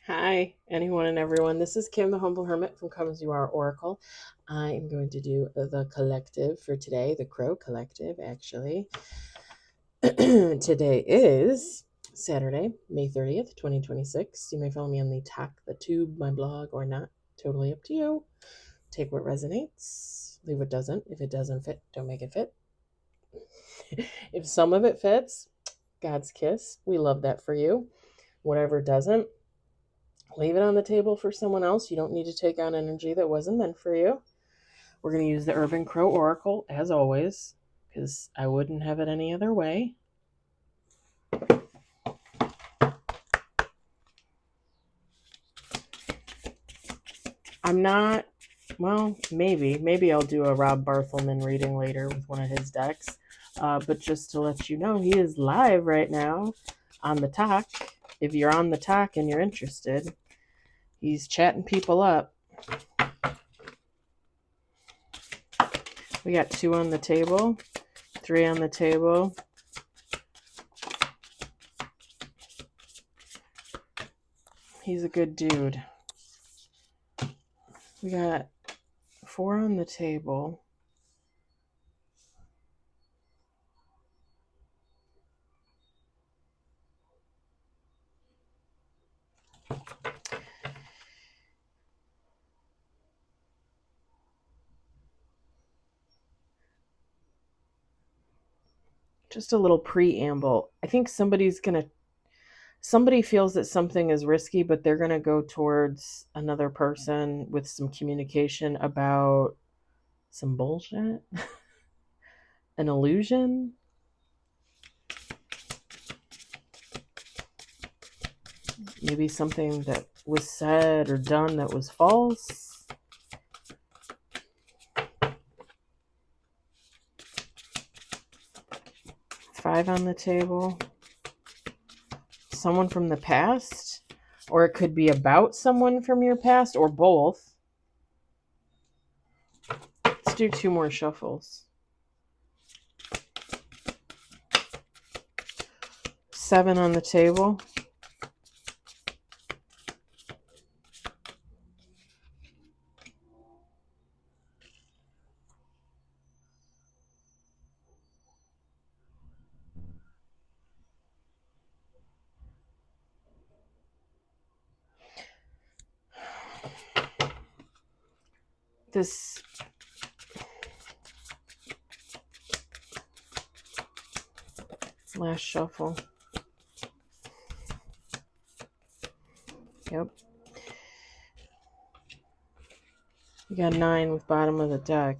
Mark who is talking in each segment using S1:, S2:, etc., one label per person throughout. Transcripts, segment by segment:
S1: Hi, anyone and everyone. This is Kim, the Humble Hermit from Come As You Are Oracle. I am going to do the collective for today, the Crow Collective, actually. Today is Saturday, May 30th, 2026. You may follow me on the Tube, my blog, or not. Totally up to you. Take what resonates, leave what doesn't. If it doesn't fit, don't make it fit. If some of it fits, God's kiss. We love that for you. Whatever doesn't, leave it on the table for someone else. You don't need to take on energy that wasn't meant for you. We're going to use the Urban Crow Oracle, as always, because I wouldn't have it any other way. I'm not, well, maybe I'll do a Rob Barthelman reading later with one of his decks. But just to let you know, he is live right now on the talk. If you're on the talk and you're interested, he's chatting people up. We got 2 on the table, 3 on the table. He's a good dude. We got 4 on the table. Just a little preamble. I think somebody feels that something is risky, but they're going to go towards another person with some communication about some bullshit, an illusion. Maybe something that was said or done that was false. Five on the table. Someone from the past, or it could be about someone from your past, or both. Let's do 2 more shuffles. 7 on the table. This last shuffle. Yep. You got 9 with bottom of the deck.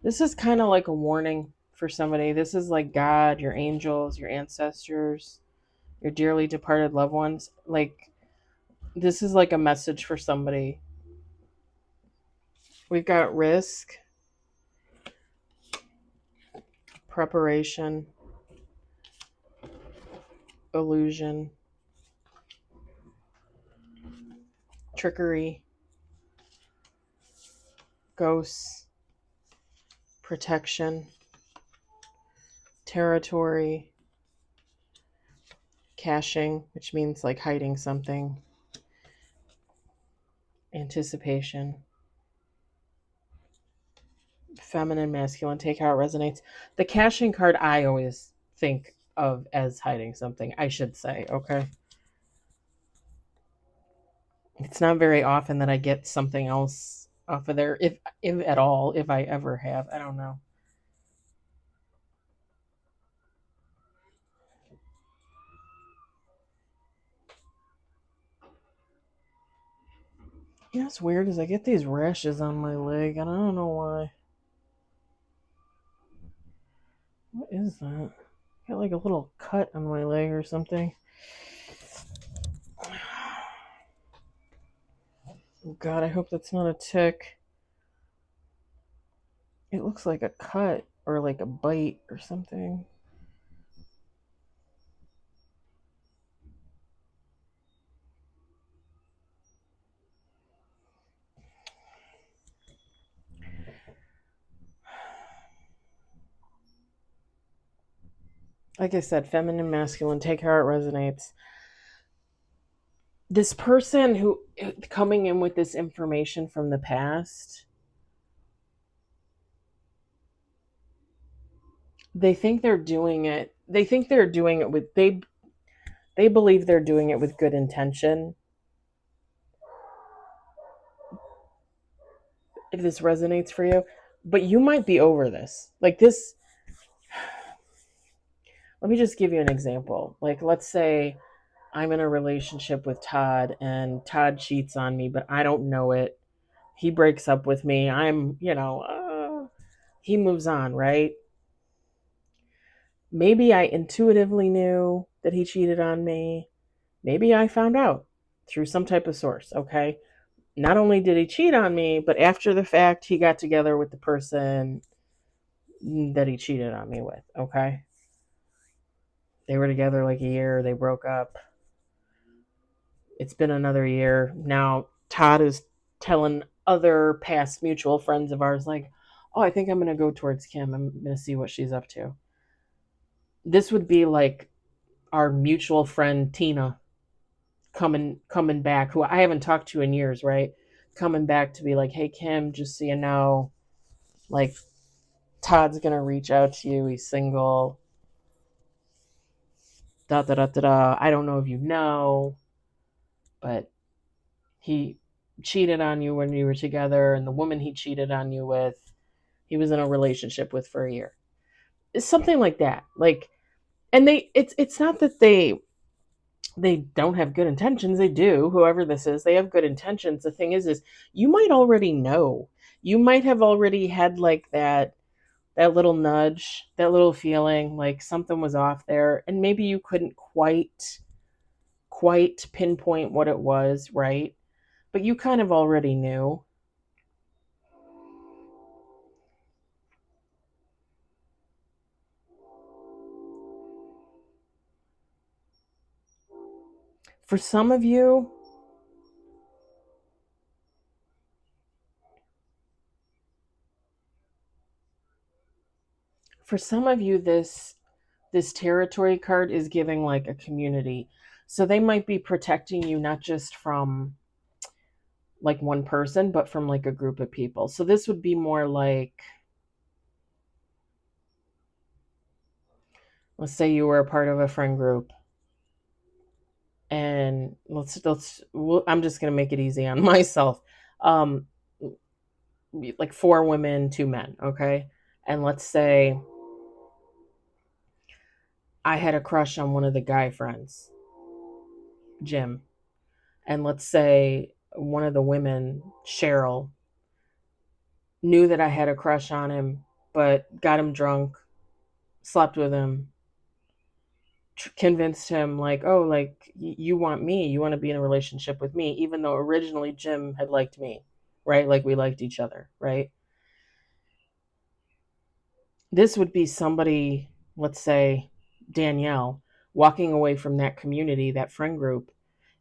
S1: This is kind of like a warning for somebody. This is like God, your angels, your ancestors, your dearly departed loved ones. Like, this is like a message for somebody. We've got risk, preparation, illusion, trickery, ghosts, protection, territory, caching, which means like hiding something, anticipation, feminine, masculine, take how it resonates. The caching card I always think of as hiding something, I should say, okay? It's not very often that I get something else off of there, if at all, if I ever have. I don't know. You know what's weird is I get these rashes on my leg, and I don't know why. What is that? I got like a little cut on my leg or something. Oh God, I hope that's not a tick. It looks like a cut or like a bite or something. Like I said, feminine, masculine, take how it resonates. this person who coming in with this information from the past, they think they're doing it. They think they're doing it with they believe they're doing it with good intention. If this resonates for you, but you might be over this. Like this, let me just give you an example. Like let's say I'm in a relationship with Todd and Todd cheats on me, but I don't know it. He breaks up with me. He moves on, right? Maybe I intuitively knew that he cheated on me. Maybe I found out through some type of source, okay? Not only did he cheat on me, but after the fact, he got together with the person that he cheated on me with, okay? They were together like a year, they broke up. It's been another year. Now, Todd is telling other past mutual friends of ours, like, oh, I think I'm going to go towards Kim. I'm going to see what she's up to. This would be like our mutual friend Tina coming back, who I haven't talked to in years, right? Coming back to be like, hey Kim, just so you know, like Todd's gonna reach out to you. He's single. Da da da da da. I don't know if you know, but he cheated on you when you were together, and the woman he cheated on you with, he was in a relationship with for a year. It's something like that. Like, and it's not that they don't have good intentions. They do. Whoever this is, they have good intentions. The thing is you might already know. You might have already had like that little nudge, that little feeling like something was off there, and maybe you couldn't quite pinpoint what it was, right? But you kind of already knew. For some of you, this territory card is giving like a community. So they might be protecting you not just from like one person, but from like a group of people. So this would be more like, let's say you were a part of a friend group, and I'm just going to make it easy on myself. Um, like 4 women, 2 men, okay? And let's say I had a crush on one of the guy friends, Jim. And let's say one of the women, Cheryl, knew that I had a crush on him, but got him drunk, slept with him, convinced him, like, oh, like, you want me, you want to be in a relationship with me, even though originally Jim had liked me, right? Like, we liked each other, right? This would be somebody, let's say Danielle, walking away from that community, that friend group,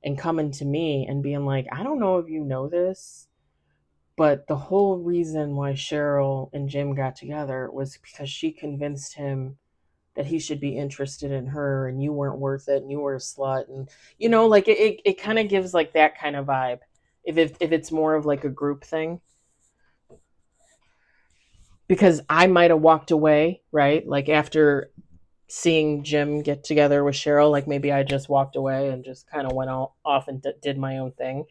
S1: and coming to me and being like, I don't know if you know this, but the whole reason why Cheryl and Jim got together was because she convinced him that he should be interested in her, and you weren't worth it, and you were a slut. And like it kind of gives like that kind of vibe if it's more of like a group thing, because I might have walked away, right? Like after seeing Jim get together with Cheryl, like maybe I just walked away and just kind of went off and did my own thing.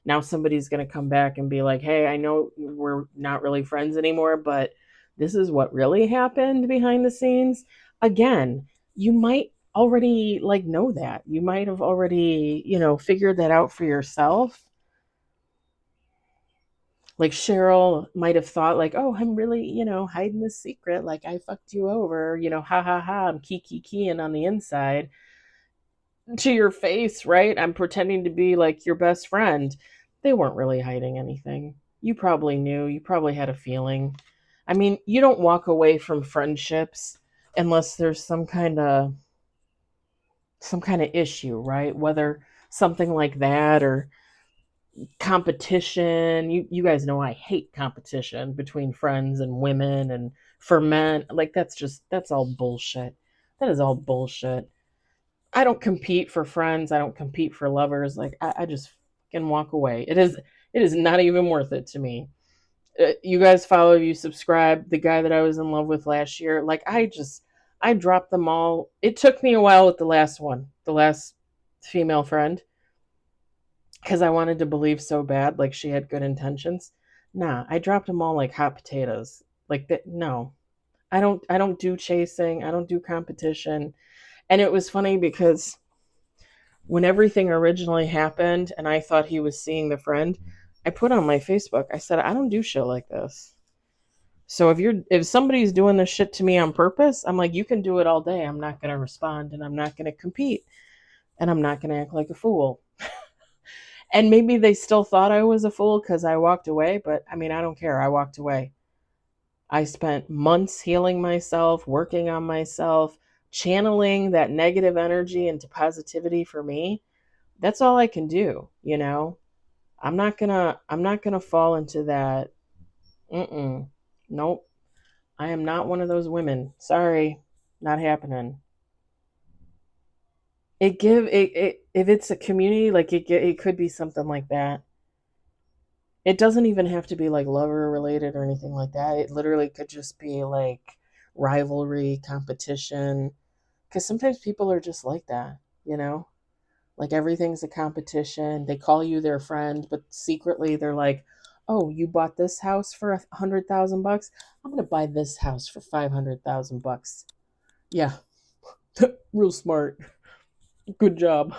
S1: Now somebody's going to come back and be like, hey, I know we're not really friends anymore, but this is what really happened behind the scenes. Again, you might already like know that. You might have already, figured that out for yourself. Like Cheryl might have thought like, oh, I'm really, hiding this secret. Like I fucked you over, ha ha ha. I'm keying on the inside to your face, right? I'm pretending to be like your best friend. They weren't really hiding anything. You probably knew. You probably had a feeling. I mean, you don't walk away from friendships unless there's some kind of issue, right? Whether something like that or competition. You guys know I hate competition between friends and women and for men. Like that's all bullshit. That is all bullshit. I don't compete for friends. I don't compete for lovers. Like I just can walk away. It is not even worth it to me. You guys follow, you subscribe. The guy that I was in love with last year, like I dropped them all. It took me a while with the last one, the last female friend, because I wanted to believe so bad, like she had good intentions. Nah, I dropped them all like hot potatoes. Like that, no. I don't do chasing. I don't do competition. And it was funny because when everything originally happened and I thought he was seeing the friend, I put on my Facebook, I said, I don't do shit like this. So if somebody's doing this shit to me on purpose, I'm like, you can do it all day. I'm not gonna respond and I'm not gonna compete and I'm not gonna act like a fool. And maybe they still thought I was a fool because I walked away, but I mean, I don't care. I walked away. I spent months healing myself, working on myself, channeling that negative energy into positivity for me. That's all I can do, you know? I'm not gonna fall into that. Mm-mm. Nope. I am not one of those women. Sorry. Not happening. It if it's a community, like it could be something like that. It doesn't even have to be like lover related or anything like that. It literally could just be like rivalry, competition. Because sometimes people are just like that, you know? Like everything's a competition. They call you their friend, but secretly they're like, "Oh, you bought this house for $100,000. I'm gonna buy this house for $500,000." Yeah, real smart. Good job.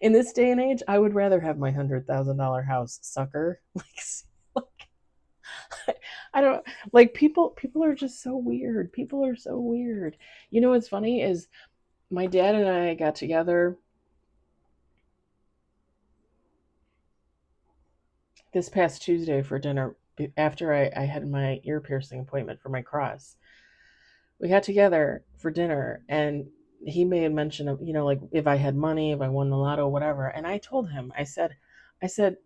S1: In this day and age, I would rather have my $100,000 house, sucker. I don't like people. People are just so weird. People are so weird. You know what's funny is my dad and I got together this past Tuesday for dinner after I had my ear piercing appointment for my cross. We got together for dinner and he made mention of, like if I had money, if I won the lotto, whatever. And I told him, I said, I said,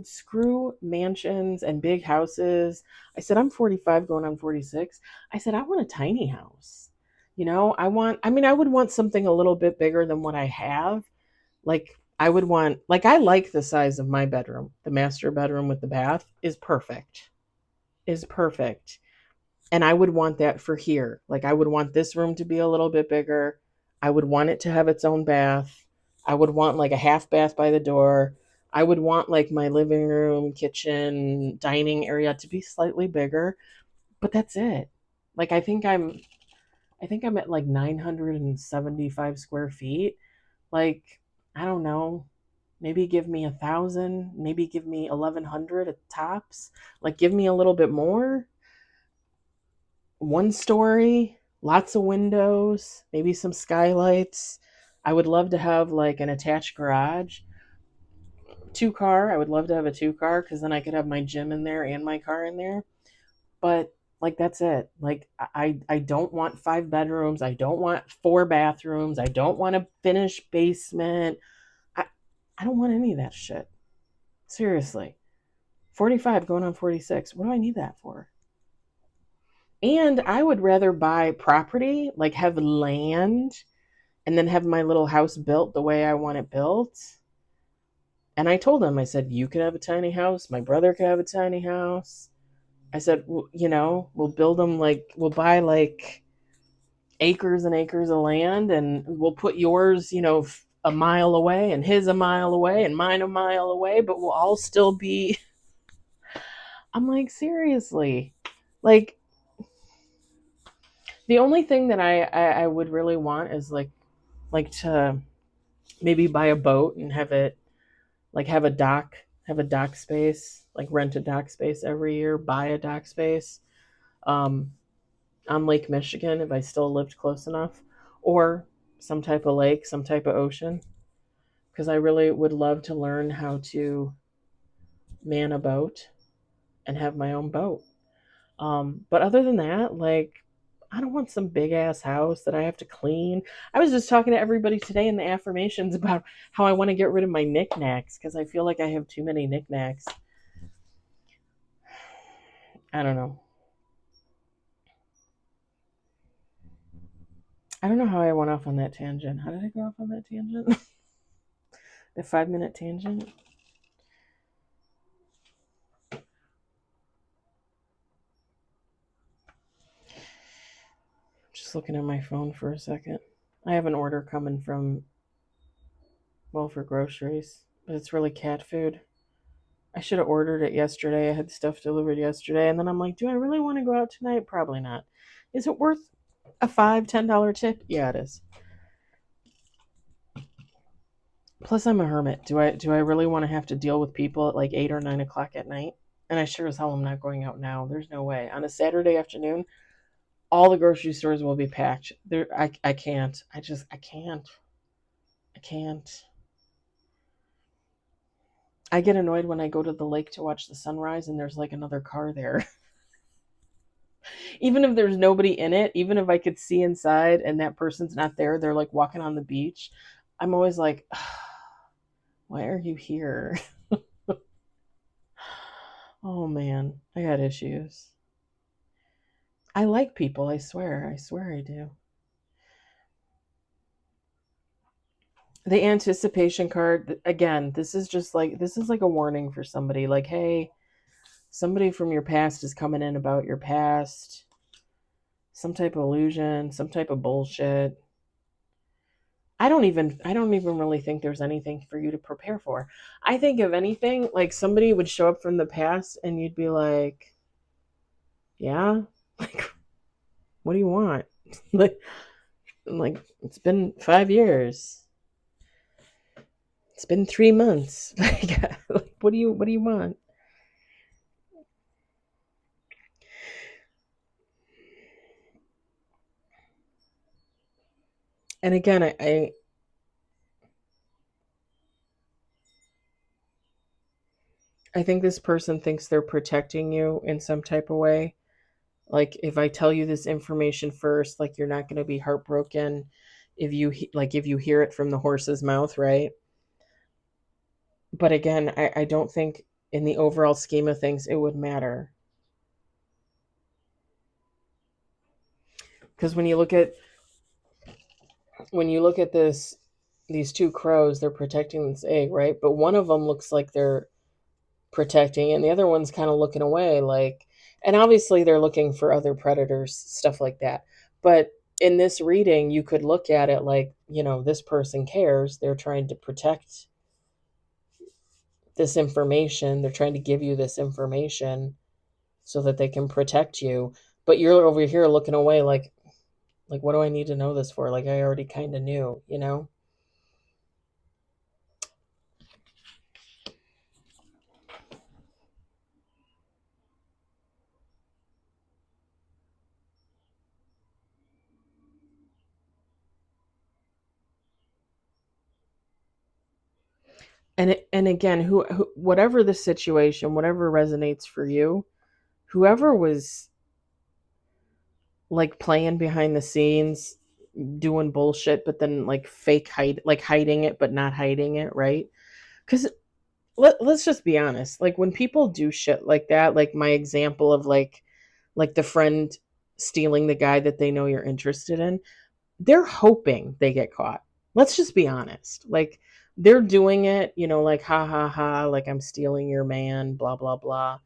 S1: screw mansions and big houses. I said, I'm 45 going on 46. I said, I want a tiny house. I would want something a little bit bigger than what I have. Like, I like the size of my bedroom. The master bedroom with the bath is perfect. Is perfect. And I would want that for here. Like, I would want this room to be a little bit bigger. I would want it to have its own bath. I would want like a half bath by the door. I would want like my living room, kitchen, dining area to be slightly bigger, but that's it. Like I think I'm at like 975 square feet. Like, I don't know. Maybe give me 1,000, maybe give me 1,100 at tops. Like, give me a little bit more. One story, lots of windows, maybe some skylights. I would love to have like an attached garage. Two car, I would love to have a two car because then I could have my gym in there and my car in there. But like that's it. Like I don't want 5 bedrooms. I don't want 4 bathrooms. I don't want a finished basement. I I don't want any of that shit. Seriously. 45 going on 46. What do I need that for? And I would rather buy property, like have land, and then have my little house built the way I want it built. And I told him, I said, you could have a tiny house. My brother could have a tiny house. I said, we'll build them we'll buy like acres and acres of land and we'll put yours, a mile away and his a mile away and mine a mile away, but we'll all still be. I'm like, seriously. Like, the only thing that I would really want is like to maybe buy a boat and have it like have a dock space, like rent a dock space every year, buy a dock space um, on Lake Michigan if I still lived close enough, or some type of lake, some type of ocean, because I really would love to learn how to man a boat and have my own boat. But other than that, like, I don't want some big ass house that I have to clean. I was just talking to everybody today in the affirmations about how I want to get rid of my knickknacks because I feel like I have too many knickknacks. I don't know. I don't know how I went off on that tangent. How did I go off on that tangent? The 5-minute tangent? Just looking at my phone for a second. I have an order coming from, well, for groceries, but it's really cat food. I should have ordered it yesterday. I had stuff delivered yesterday, and then I'm like, do I really want to go out tonight? Probably not. Is it worth a $5-10 tip? Yeah, it is. Plus, I'm a hermit. Do I really want to have to deal with people at like 8 or 9 o'clock at night? And I sure as hell am not going out now. There's no way. On a Saturday afternoon, all the grocery stores will be packed. I can't. I can't. I can't. I get annoyed when I go to the lake to watch the sunrise and there's like another car there. Even if there's nobody in it, even if I could see inside and that person's not there, they're like walking on the beach. I'm always like, why are you here? Oh man, I got issues. I like people, I swear I do. The anticipation card, again, this is like a warning for somebody, like, hey, somebody from your past is coming in about your past, some type of illusion, some type of bullshit. I don't even really think there's anything for you to prepare for. I think if anything, like somebody would show up from the past and you'd be like, yeah, like, what do you want? like it's been 5 years. It's been 3 months. Like, what do you want? And again, I think this person thinks they're protecting you in some type of way. Like, if I tell you this information first, like, you're not going to be heartbroken if you hear it from the horse's mouth, right? But again, I don't think in the overall scheme of things it would matter. Because when you look at these two crows, they're protecting this egg, right? But one of them looks like they're protecting and the other one's kind of looking away, like, and obviously they're looking for other predators, stuff like that. But in this reading, you could look at it like, this person cares. They're trying to protect this information. They're trying to give you this information so that they can protect you. But you're over here looking away like what do I need to know this for? Like, I already kind of knew, And again, who whatever the situation, whatever resonates for you, whoever was like playing behind the scenes, doing bullshit, but then like hiding it, but not hiding it, right? Because let's just be honest. Like, when people do shit like that, like my example of like the friend stealing the guy that they know you're interested in, they're hoping they get caught. Let's just be honest. Like, they're doing it, like, ha ha ha, like, I'm stealing your man, blah blah blah.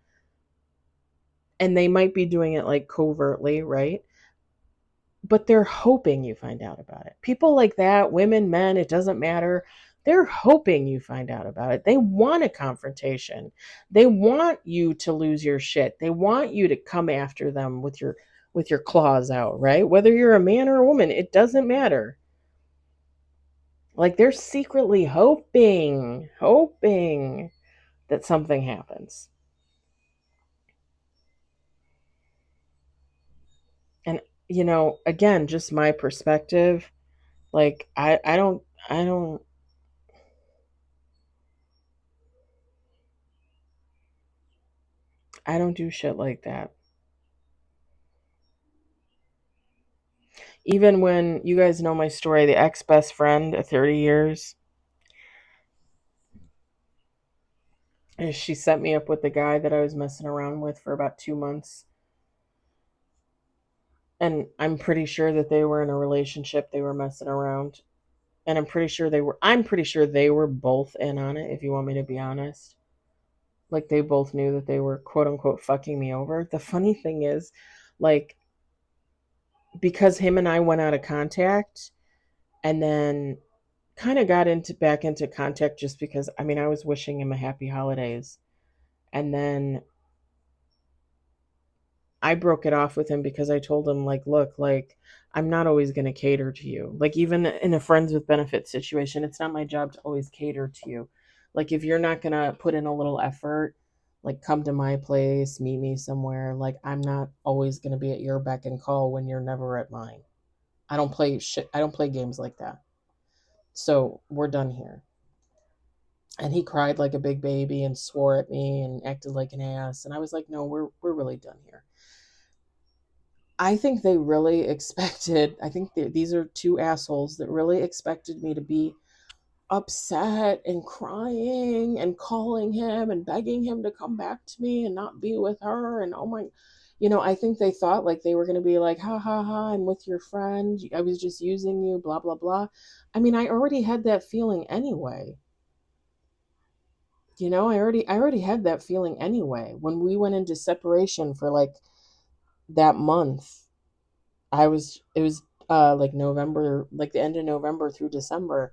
S1: And they might be doing it like covertly, right? But they're hoping you find out about it. People like that, women, men, it doesn't matter. They're hoping you find out about it. They want a confrontation. They want you to lose your shit. They want you to come after them with your claws out, right? Whether you're a man or a woman, it doesn't matter. Like, they're secretly hoping that something happens. And again, just my perspective, like, I don't do shit like that. Even when, you guys know my story, the ex-best friend of 30 years, she set me up with the guy that I was messing around with for about 2 months. And I'm pretty sure that they were in a relationship, they were messing around. And I'm pretty sure they were both in on it, if you want me to be honest. Like they both knew that they were quote unquote fucking me over. The funny thing is, like, because him and I went out of contact and then kind of got into back into contact just because I was wishing him a happy holidays. And then I broke it off with him because I told him, like, look, like, I'm not always going to cater to you. Like, even in a friends with benefits situation, it's not my job to always cater to you. Like, if you're not going to put in a little effort, like, come to my place, meet me somewhere. Like, I'm not always going to be at your beck and call when you're never at mine. I don't play shit. I don't play games like that. So we're done here. And he cried like a big baby and swore at me and acted like an ass. And I was like, no, we're really done here. I think they really expected, I think these are two assholes that really expected me to be upset and crying and calling him and begging him to come back to me and not be with her. And oh my, I think they thought like they were going to be like, ha ha ha, I'm with your friend. I was just using you, blah, blah, blah. I already had that feeling anyway. I already had that feeling anyway. When we went into separation for like that month, it was like November, like the end of November through December.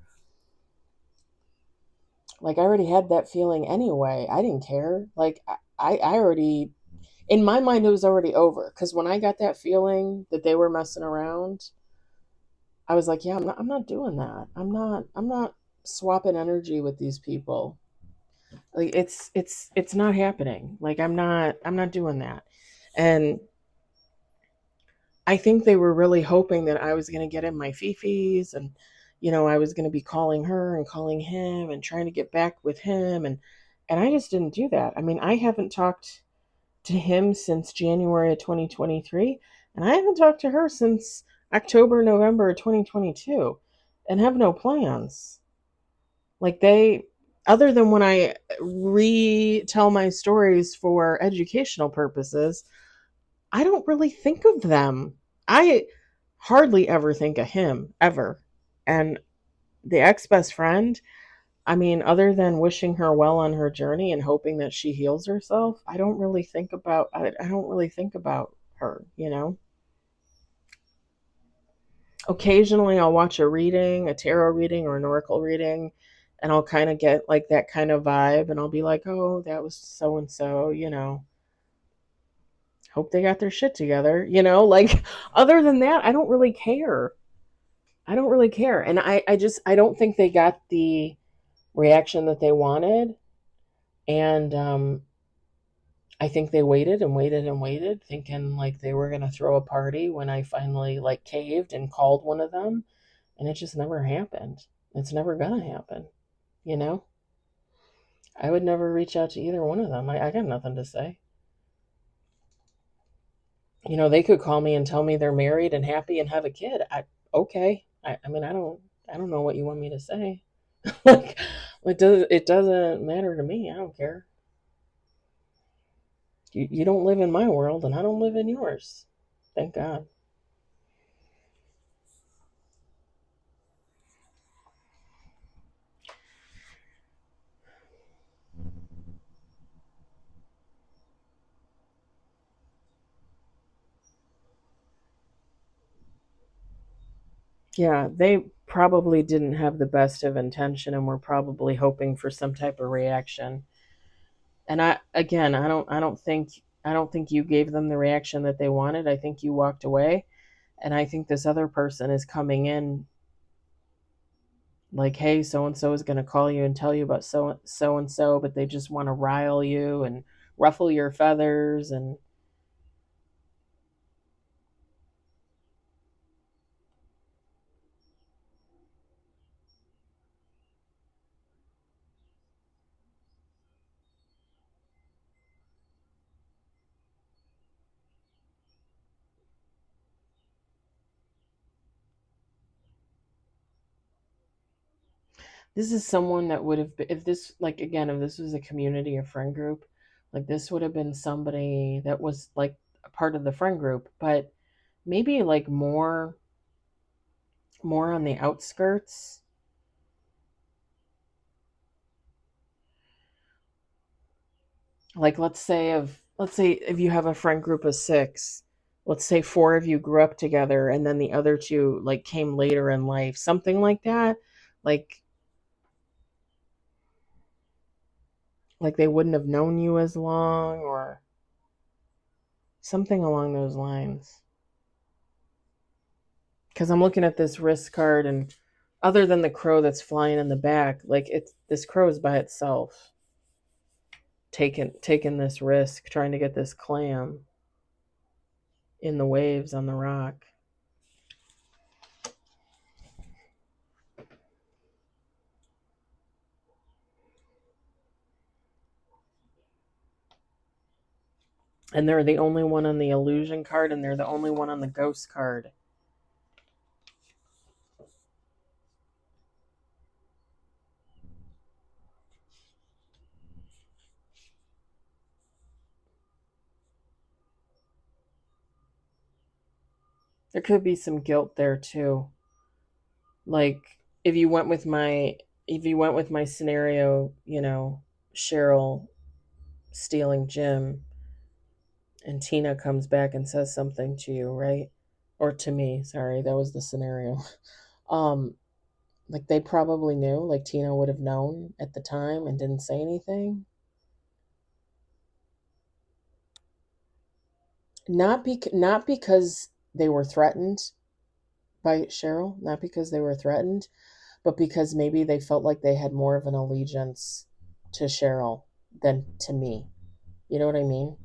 S1: Like I already had that feeling anyway. I didn't care. Like I already, in my mind, it was already over. Because when I got that feeling that they were messing around, I was like, yeah, I'm not doing that. I'm not swapping energy with these people. Like it's not happening. Like I'm not doing that. And I think they were really hoping that I was going to get in my fifis and, I was going to be calling her and calling him and trying to get back with him. And I just didn't do that. I haven't talked to him since January of 2023. And I haven't talked to her since October, November of 2022 and have no plans. Like other than when I retell my stories for educational purposes, I don't really think of them. I hardly ever think of him, ever. And the ex best friend, other than wishing her well on her journey and hoping that she heals herself, I don't really think about her. Occasionally I'll watch a tarot reading or an oracle reading, and I'll kind of get like that kind of vibe and I'll be like, "Oh, that was so and so. Hope they got their shit together. Like other than that, I don't really care. I don't really care. And I don't think they got the reaction that they wanted. And I think they waited and waited and waited, thinking like they were gonna throw a party when I finally like caved and called one of them, and it just never happened. It's never gonna happen, you know? I would never reach out to either one of them. I got nothing to say. They could call me and tell me they're married and happy and have a kid. Okay. I don't know what you want me to say. Like it doesn't matter to me. I don't care. You don't live in my world and I don't live in yours. Thank God. Yeah, they probably didn't have the best of intention and were probably hoping for some type of reaction. And I don't think you gave them the reaction that they wanted. I think you walked away, and I think this other person is coming in like, hey, so and so is going to call you and tell you about so and so, but they just want to rile you and ruffle your feathers. And this is someone that would have been, if this, like, again, if this was a community or friend group, like, this would have been somebody that was like a part of the friend group. But maybe like more on the outskirts. Like let's say if you have a friend group of 6, let's say 4 of you grew up together and then the other 2 like came later in life, something like that. Like they wouldn't have known you as long or something along those lines. Because I'm looking at this risk card, and other than the crow that's flying in the back, like this crow is by itself, taking this risk, trying to get this clam in the waves on the rock. And they're the only one on the illusion card, and they're the only one on the ghost card. There could be some guilt there too. Like if you went with my scenario, Cheryl stealing Jim, and Tina comes back and says something to you, right? Or to me, sorry, that was the scenario. Um, like they probably knew, like Tina would have known at the time and didn't say anything. Not because they were threatened by Cheryl, not because they were threatened, but because maybe they felt like they had more of an allegiance to Cheryl than to me. You know what I mean?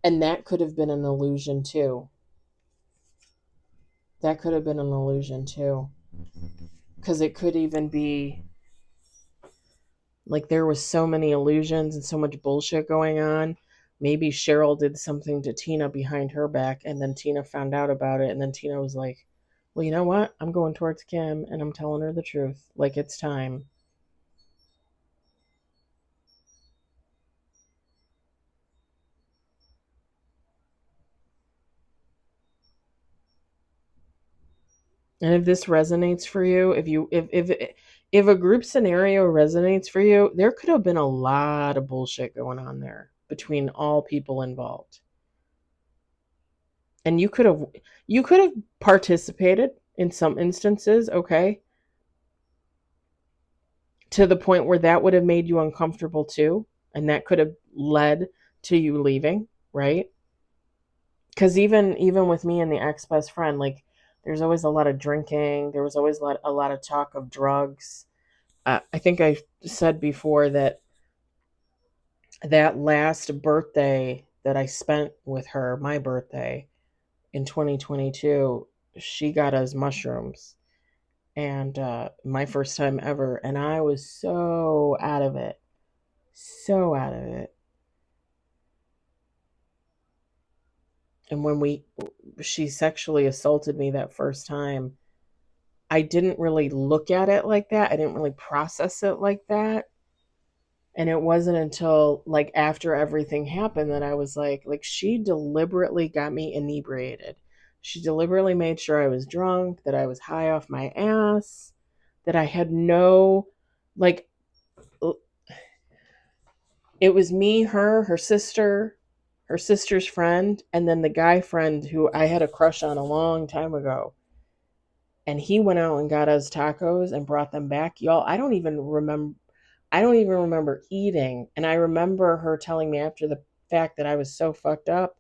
S1: And that could have been an illusion too. That could have been an illusion too. Because it could even be like there was so many illusions and so much bullshit going on. Maybe Cheryl did something to Tina behind her back, and then Tina found out about it, and then Tina was like, well, you know what? I'm going towards Kim and I'm telling her the truth. Like it's time. And if this resonates for you, if a group scenario resonates for you, there could have been a lot of bullshit going on there between all people involved. And you could have participated in some instances, okay? To the point where that would have made you uncomfortable too, and that could have led to you leaving, right? Because even with me and the ex-best friend, like there's always a lot of drinking, there was always a lot of talk of drugs. I think I said before that last birthday that I spent with her, my birthday in 2022, she got us mushrooms, and my first time ever, and I was so out of it, so out of it. And when she sexually assaulted me that first time, I didn't really look at it like that. I didn't really process it like that. And it wasn't until like after everything happened that I was like she deliberately got me inebriated. She deliberately made sure I was drunk, that I was high off my ass, that I had no, like, it was me, her sister, her sister's friend, and then the guy friend who I had a crush on a long time ago. And he went out and got us tacos and brought them back. Y'all, I don't even remember eating. And I remember her telling me after the fact that I was so fucked up.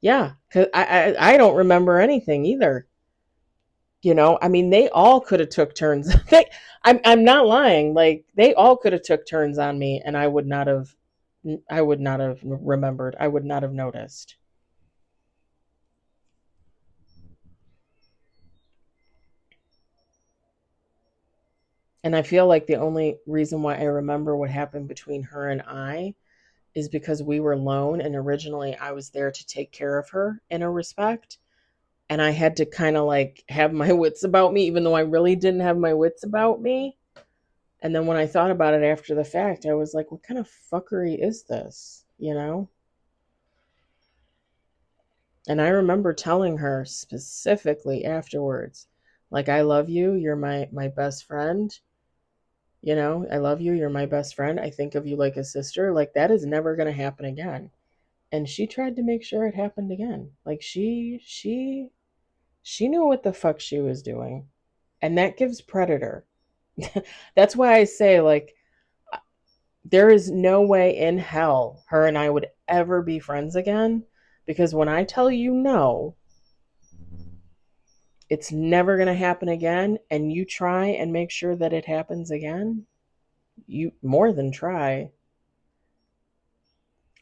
S1: Yeah, cuz I don't remember anything either. I mean, they all could have took turns. I'm not lying. Like they all could have took turns on me, and I would not have remembered. I would not have noticed. And I feel like the only reason why I remember what happened between her and I is because we were alone, and originally I was there to take care of her in a respect, and I had to kind of like have my wits about me even though I really didn't have my wits about me. And then when I thought about it after the fact, I was like, what kind of fuckery is this? And I remember telling her specifically afterwards, like, I love you. You're my best friend. You know, I love you. You're my best friend. I think of you like a sister. Like, that is never going to happen again. And she tried to make sure it happened again. Like, she knew what the fuck she was doing. And that gives predator. That's why I say, like, there is no way in hell her and I would ever be friends again. Because when I tell you no, it's never going to happen again, and you try and make sure that it happens again, you more than try.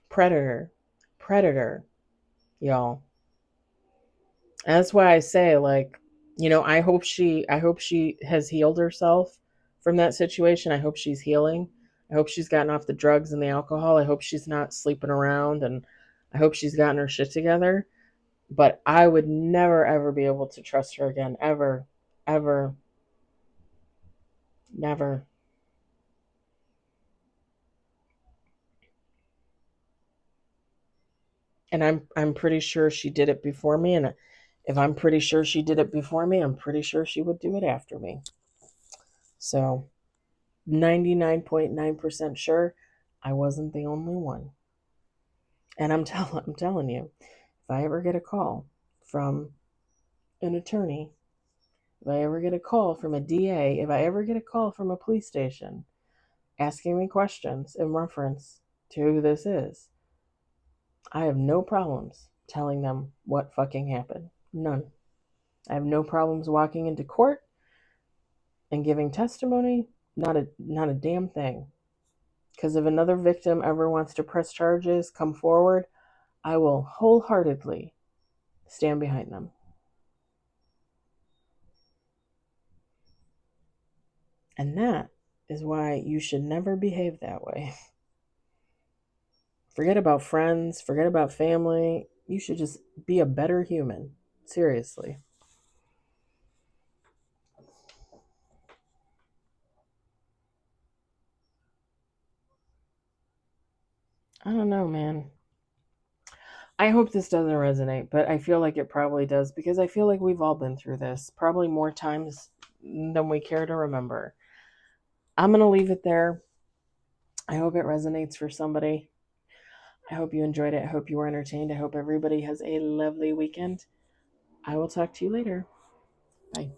S1: Predator. Predator, y'all. And that's why I say, like, I hope she has healed herself from that situation. I hope she's healing. I hope she's gotten off the drugs and the alcohol. I hope she's not sleeping around, and I hope she's gotten her shit together. But I would never ever be able to trust her again, ever, ever, never. And I'm pretty sure she did it before me, and if I'm pretty sure she did it before me, I'm pretty sure she would do it after me. So 99.9% sure I wasn't the only one. And I'm telling you, if I ever get a call from an attorney, if I ever get a call from a DA, if I ever get a call from a police station asking me questions in reference to who this is, I have no problems telling them what fucking happened. None. I have no problems walking into court and giving testimony. Not a damn thing. Because if another victim ever wants to press charges, come forward, I will wholeheartedly stand behind them. And that is why you should never behave that way. Forget about friends, forget about family. You should just be a better human. Seriously. I don't know, man. I hope this doesn't resonate, but I feel like it probably does because I feel like we've all been through this, probably more times than we care to remember. I'm going to leave it there. I hope it resonates for somebody. I hope you enjoyed it. I hope you were entertained. I hope everybody has a lovely weekend. I will talk to you later. Bye.